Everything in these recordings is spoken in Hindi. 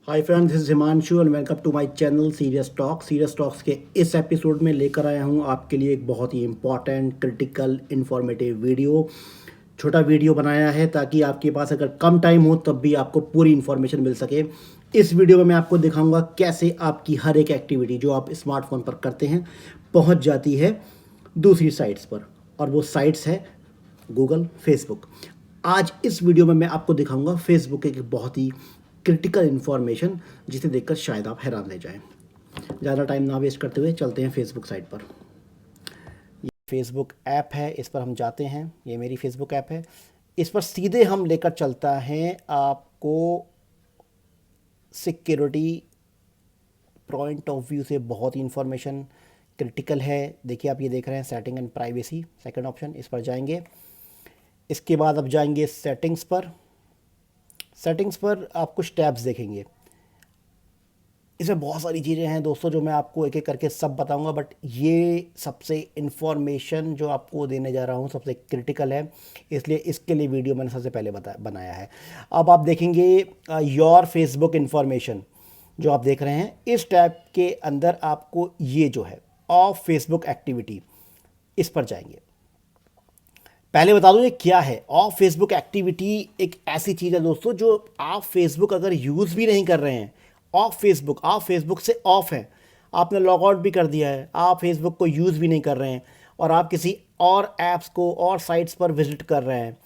Hi friends, this is Himanshu and welcome to my channel serious talk. Serious talks के इस एपिसोड में लेकर आया हूँ आपके लिए एक बहुत ही इंपॉर्टेंट, क्रिटिकल, इन्फॉर्मेटिव वीडियो। छोटा वीडियो बनाया है ताकि आपके पास अगर कम टाइम हो तब भी आपको पूरी इन्फॉर्मेशन मिल सके। इस वीडियो में मैं आपको दिखाऊंगा कैसे आपकी हर एक एक्टिविटी जो आप स्मार्टफोन पर करते हैं पहुंच जाती है दूसरी साइट्स पर, और वो साइट्स है गूगल, फेसबुक। आज इस वीडियो में मैं आपको दिखाऊंगा फेसबुक एक बहुत ही क्रिटिकल इन्फॉर्मेशन जिसे देखकर शायद आप हैरान रह जाएं। ज़्यादा टाइम ना वेस्ट करते हुए चलते हैं फेसबुक साइट पर। ये फेसबुक ऐप है, इस पर हम जाते हैं। ये मेरी फेसबुक ऐप है। इस पर सीधे हम लेकर चलता है आपको सिक्योरिटी पॉइंट ऑफ व्यू से। बहुत ही इन्फॉर्मेशन क्रिटिकल है। देखिए, आप ये देख रहे हैं setting and privacy, second option, इस पर जाएंगे। इसके बाद आप जाएंगे सेटिंग्स पर। सेटिंग्स पर आप कुछ टैब्स देखेंगे। इसमें बहुत सारी चीज़ें हैं दोस्तों जो मैं आपको एक एक करके सब बताऊंगा, बट ये सबसे इन्फॉर्मेशन जो आपको देने जा रहा हूँ सबसे क्रिटिकल है, इसलिए इसके लिए वीडियो मैंने सबसे पहले बनाया है। अब आप देखेंगे योर फेसबुक इन्फॉर्मेशन जो आप देख रहे हैं। इस टैब के अंदर आपको ये जो है ऑफ फेसबुक एक्टिविटी, इस पर जाएंगे। पहले बता दूं ये क्या है। ऑफ फेसबुक एक्टिविटी एक ऐसी चीज़ है दोस्तों जो आप फेसबुक अगर यूज़ भी नहीं कर रहे हैं, ऑफ फेसबुक, आप फेसबुक से ऑफ हैं, आपने लॉग आउट भी कर दिया है, आप फेसबुक को यूज़ भी नहीं कर रहे हैं और आप किसी और ऐप्स को और साइट्स पर विजिट कर रहे हैं।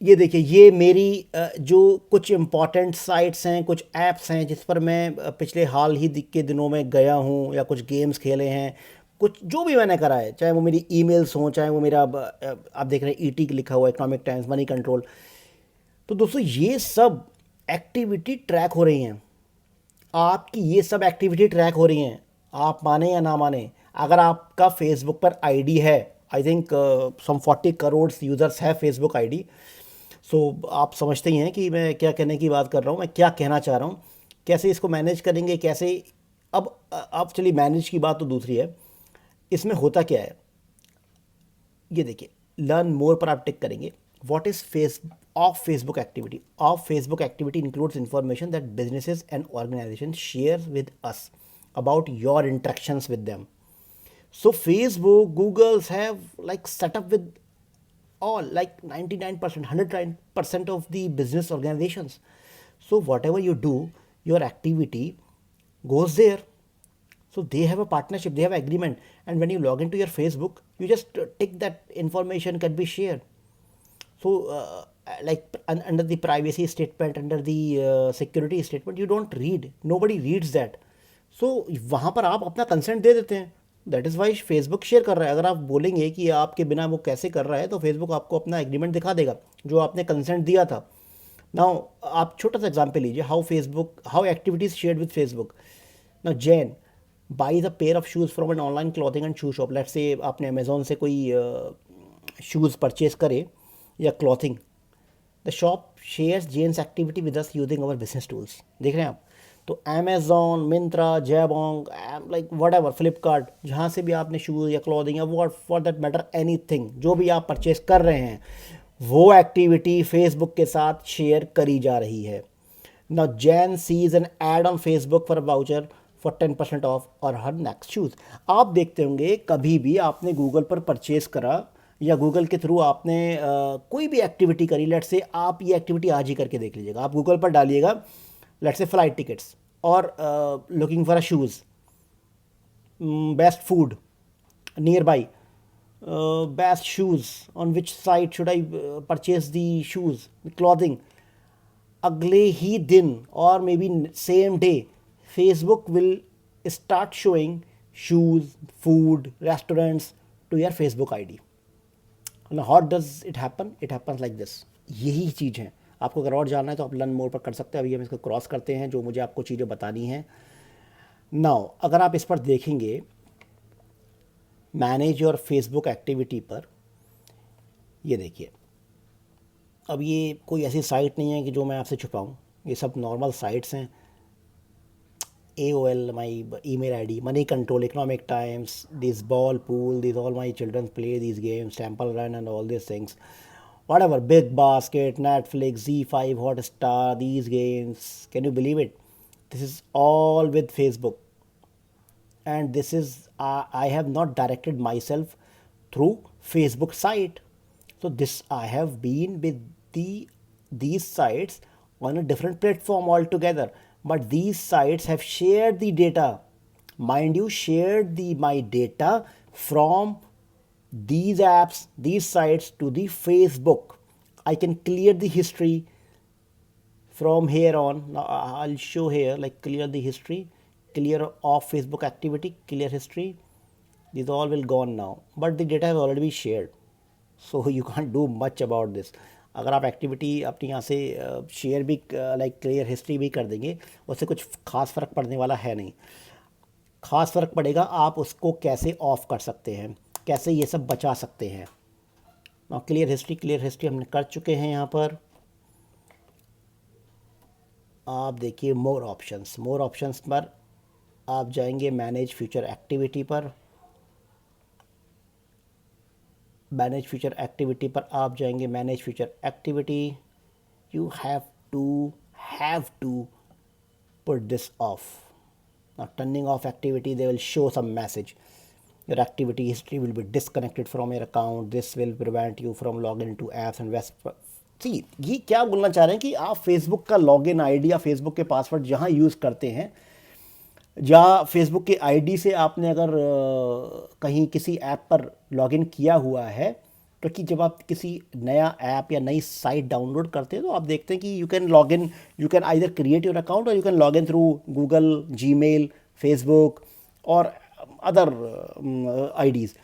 ये देखिए, ये मेरी जो कुछ इम्पॉर्टेंट साइट्स हैं, कुछ ऐप्स हैं जिस पर मैं पिछले हाल ही के दिनों में गया हूँ, या कुछ गेम्स खेले हैं, कुछ जो भी मैंने करा है, चाहे वो मेरी ईमेल्स हों, चाहे वो मेरा आप देख रहे हैं ईटी लिखा हुआ है, इकोनॉमिक टाइम्स, मनी कंट्रोल। तो दोस्तों ये सब एक्टिविटी ट्रैक हो रही हैं। आपकी ये सब एक्टिविटी ट्रैक हो रही हैं, आप माने या ना माने। अगर आपका फेसबुक पर आईडी है, I think some 40 crore users है फेसबुक आईडी। सो आप समझते ही हैं कि मैं क्या कहने की बात कर रहा हूँ, मैं क्या कहना चाह रहा हूँ, कैसे इसको मैनेज करेंगे, कैसे। अब चलिए, मैनेज की बात तो दूसरी है। इसमें होता क्या है, ये देखिए, लर्न मोर पर आप टिक करेंगे। What is face of Facebook activity? Off Facebook activity includes information that businesses and organisation share with us about your interactions with them. So Facebook, Google's have like set up with all, like 99%, 109% of the business organizations. So whatever you do, your activity goes there. So they have a partnership, they have agreement, and when you log into your Facebook, you just tick that information can be shared. So like under the privacy statement, under the security statement, you don't read, nobody reads that. So वहाँ पर आप अपना कंसेंट दे देते हैं। That is why Facebook share कर रहा है। अगर आप बोलेंगे कि आपके बिना वो कैसे कर रहा है, तो फेसबुक आपको अपना एग्रीमेंट दिखा देगा जो आपने कंसेंट दिया था। नाउ आप छोटा सा एग्जांपल लीजिए, how activities shared with Facebook. Now Jane buys the pair of shoes from an online clothing and shoe shop. Let's say आपने अमेजोन से कोई शूज़ परचेज करे या clothing, the shop shares Jane's activity with us using our business tools. देख रहे हैं आप? तो Amazon, Myntra, Jabong, like whatever, Flipkart, जहाँ से भी आपने शूज़ या क्लॉथिंग या what for that matter any thing जो भी आप परचेज कर रहे हैं, वो एक्टिविटी फेसबुक के साथ शेयर करी जा रही है। Now Jain sees an ad on Facebook for voucher for 10% off और हर नेक्स्ट शूज़। आप देखते होंगे कभी भी आपने गूगल पर परचेज करा या गूगल के थ्रू आपने कोई भी एक्टिविटी करी। लेट से आप ये एक्टिविटी आज ही करके देख लीजिएगा। आप गूगल पर डालिएगा, लेट से फ्लाइट टिकट्स और looking for a shoes, best food nearby, best shoes, on which site should I purchase the shoes, clothing. अगले ही दिन और maybe same day Facebook will start showing shoes, food, restaurants to your Facebook I D. How does it happen? It happens like this. यही चीज़ है। आपको अगर और जानना है तो आप लर्न मोर पर कर सकते हैं। अभी हम इसको क्रॉस करते हैं जो मुझे आपको चीज़ें बतानी हैं। नाउ अगर आप इस पर देखेंगे मैनेज योर फेसबुक एक्टिविटी पर, ये देखिए, अब ये कोई ऐसी साइट नहीं है कि जो मैं आपसे छुपाऊँ, ये सब नॉर्मल साइट्स हैं। AOL, my email ID, Money Control, Economic Times, this ball pool, these all my children play these games, Temple Run and all these things. Whatever, Big Basket, Netflix, Z5, Hotstar, these games. Can you believe it? This is all with Facebook, and this is I have not directed myself through Facebook site. So this I have been with these sites on a different platform altogether, but these sites have shared the data, mind you, shared the my data from these apps, these sites to the Facebook. I can clear the history from here on. Now I'll show here, like, clear the history, clear off Facebook activity, clear history. These all will gone now, but the data have already been shared, so you can't do much about this. अगर आप एक्टिविटी अपनी यहाँ से शेयर भी, लाइक क्लियर हिस्ट्री भी कर देंगे, उससे कुछ खास फ़र्क पड़ने वाला है नहीं. खास फ़र्क पड़ेगा आप उसको कैसे ऑफ कर सकते हैं, कैसे ये सब बचा सकते हैं. ना क्लियर हिस्ट्री हमने कर चुके हैं. यहाँ पर आप देखिए मोर ऑप्शंस पर आप जाएंगे, मैनेज फ्यूचर एक्टिविटी पर. मैनेज फ्यूचर एक्टिविटी पर आप जाएंगे, manage future activity. You have to put this off. Now turning off activity, they will show some message. Your activity history will be disconnected from your account. This will prevent you from logging into apps and web. See, ये क्या बोलना चाह रहे हैं कि आप फेसबुक का लॉगिन आईडी या फेसबुक के पासवर्ड जहाँ यूज़ करते हैं, या फेसबुक के आईडी से आपने अगर कहीं किसी ऐप पर लॉगिन किया हुआ है, क्योंकि जब आप किसी नया ऐप या नई साइट डाउनलोड करते हैं तो आप देखते हैं कि you can either create your account और you can log in through Google, Gmail, Facebook और अदर आईडीज़.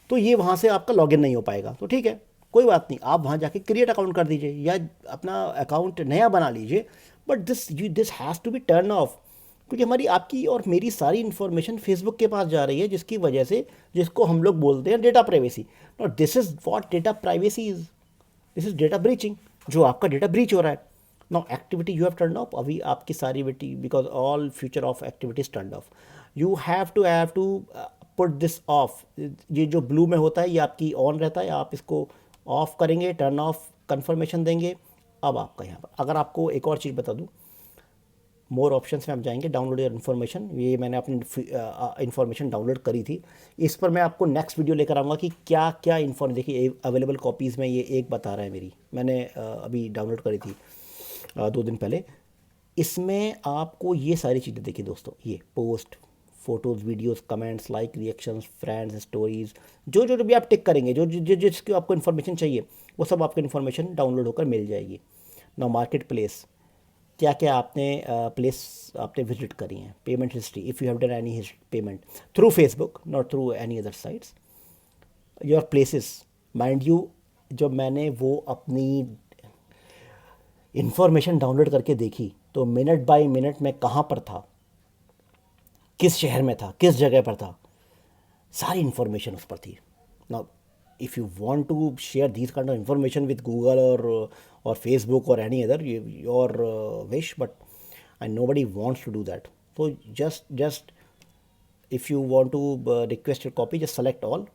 तो ये वहाँ से आपका लॉगिन नहीं हो पाएगा. तो ठीक है, कोई बात नहीं, आप वहाँ जाके क्रिएट अकाउंट कर दीजिए या अपना अकाउंट नया बना लीजिए. But this has to be turn off, क्योंकि हमारी, आपकी और मेरी सारी इन्फॉर्मेशन फेसबुक के पास जा रही है, जिसकी वजह से, जिसको हम लोग बोलते हैं डेटा प्राइवेसी. और this is what data privacy is. This is data breaching, जो आपका डेटा ब्रीच हो रहा है. Now activity you have turn off. अभी आपकी सारी because all future of activities turn off. You have to put this off. ये जो ब्लू में होता है ये आपकी ऑन रहता है, आप इसको ऑफ करेंगे, टर्न ऑफ कन्फर्मेशन देंगे. अब आपका यहाँ पर, अगर आपको एक और चीज़ बता दूँ, मोर ऑप्शंस में आप जाएंगे, डाउनलोड योर इन्फॉर्मेशन. ये मैंने अपनी इन्फॉर्मेशन डाउनलोड करी थी. इस पर मैं आपको नेक्स्ट वीडियो लेकर आऊँगा कि क्या क्या इन्फॉर्मेशन. देखिए अवेलेबल कॉपीज़ में ये एक बता रहा है मेरी, मैंने अभी डाउनलोड करी थी 2 दिन पहले. इसमें आपको ये सारी चीज़ें, देखिए दोस्तों, ये post, photos, videos, comments, like, reactions, friends, stories, जो भी आप टिक करेंगे, जो जिसकी आपको इन्फॉर्मेशन चाहिए, वो सब आपको इन्फॉर्मेशन डाउनलोड होकर मिल जाएगी. ना मार्केट प्लेस, क्या क्या आपने प्लेस आपने विजिट करी हैं. Payment history, if you have done any payment through Facebook, not through any other sites. Your places, mind you, जब मैंने वो अपनी इन्फॉर्मेशन डाउनलोड करके देखी तो मिनट बाय मिनट मैं कहाँ पर था, किस शहर में था, किस जगह पर था, सारी इन्फॉर्मेशन उस पर थी. Now if you want to share these kind of information with Google or Facebook or any other, your wish, but and nobody wants to do that. So just if you want to request your copy, just select all,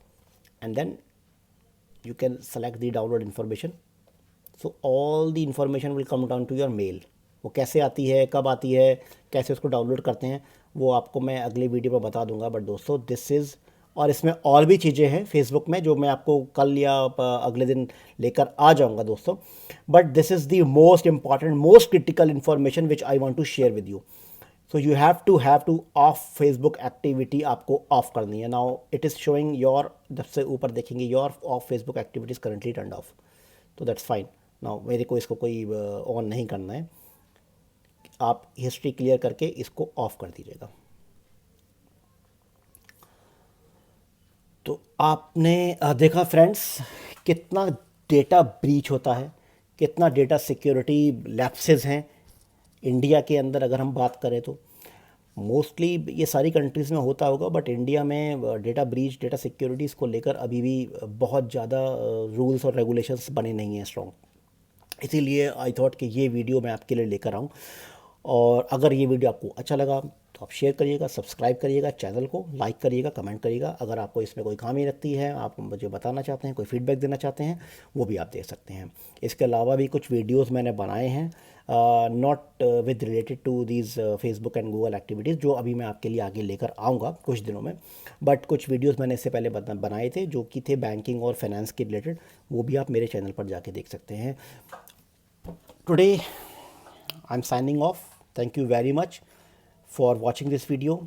and then you can select the download information. So all the information will come down to your mail. वो कैसे आती है, कब आती है, कैसे उसको डाउनलोड करते हैं, वो आपको मैं अगले वीडियो में बता दूंगा. बट दोस्तों, दिस इज़, और इसमें और भी चीज़ें हैं फेसबुक में जो मैं आपको कल या अगले दिन लेकर आ जाऊंगा दोस्तों. But this is the most important, most critical information which I want to share with you. So you have to off Facebook activity, आपको ऑफ करनी है. Now it is showing your, जब से ऊपर देखेंगे, your off Facebook activities currently turn off. तो दैट्स फाइन. नाउ मेरे को इसको कोई ऑन नहीं करना है. आप हिस्ट्री क्लियर करके इसको ऑफ कर दीजिएगा. तो आपने देखा फ्रेंड्स, कितना डेटा ब्रीच होता है, कितना डेटा सिक्योरिटी लैप्सेस हैं इंडिया के अंदर. अगर हम बात करें तो मोस्टली ये सारी कंट्रीज़ में होता होगा, बट इंडिया में डेटा ब्रीच, डेटा सिक्योरिटीज़ को लेकर अभी भी बहुत ज़्यादा रूल्स और रेगुलेशंस बने नहीं हैं स्ट्रॉन्ग. इसीलिए आई थॉट कि ये वीडियो मैं आपके लिए लेकर आऊँ. और अगर ये वीडियो आपको अच्छा लगा तो आप शेयर करिएगा, सब्सक्राइब करिएगा, चैनल को लाइक करिएगा, कमेंट करिएगा। अगर आपको इसमें कोई खामी लगती है, आप मुझे बताना चाहते हैं, कोई फीडबैक देना चाहते हैं, वो भी आप दे सकते हैं। इसके अलावा भी कुछ वीडियोस मैंने बनाए हैं, not with related to these Facebook and Google activities, जो अभी मैं आपके लिए आगे लेकर आऊँगा कुछ दिनों में। बट कुछ वीडियोस मैंने इससे पहले बनाए थे जो कि थे बैंकिंग और फाइनेंस के रिलेटेड, वो भी आप मेरे चैनल पर जाके देख सकते हैं। Today I am signing off. Thank you very much for watching this video.